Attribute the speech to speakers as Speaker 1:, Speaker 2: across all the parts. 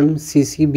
Speaker 1: MCCB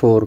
Speaker 1: 4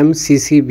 Speaker 1: MCCB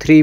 Speaker 1: 3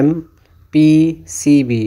Speaker 1: MPCB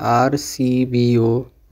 Speaker 1: RCBO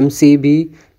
Speaker 1: MCB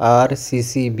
Speaker 1: RCCB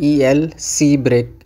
Speaker 1: ELC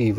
Speaker 1: TV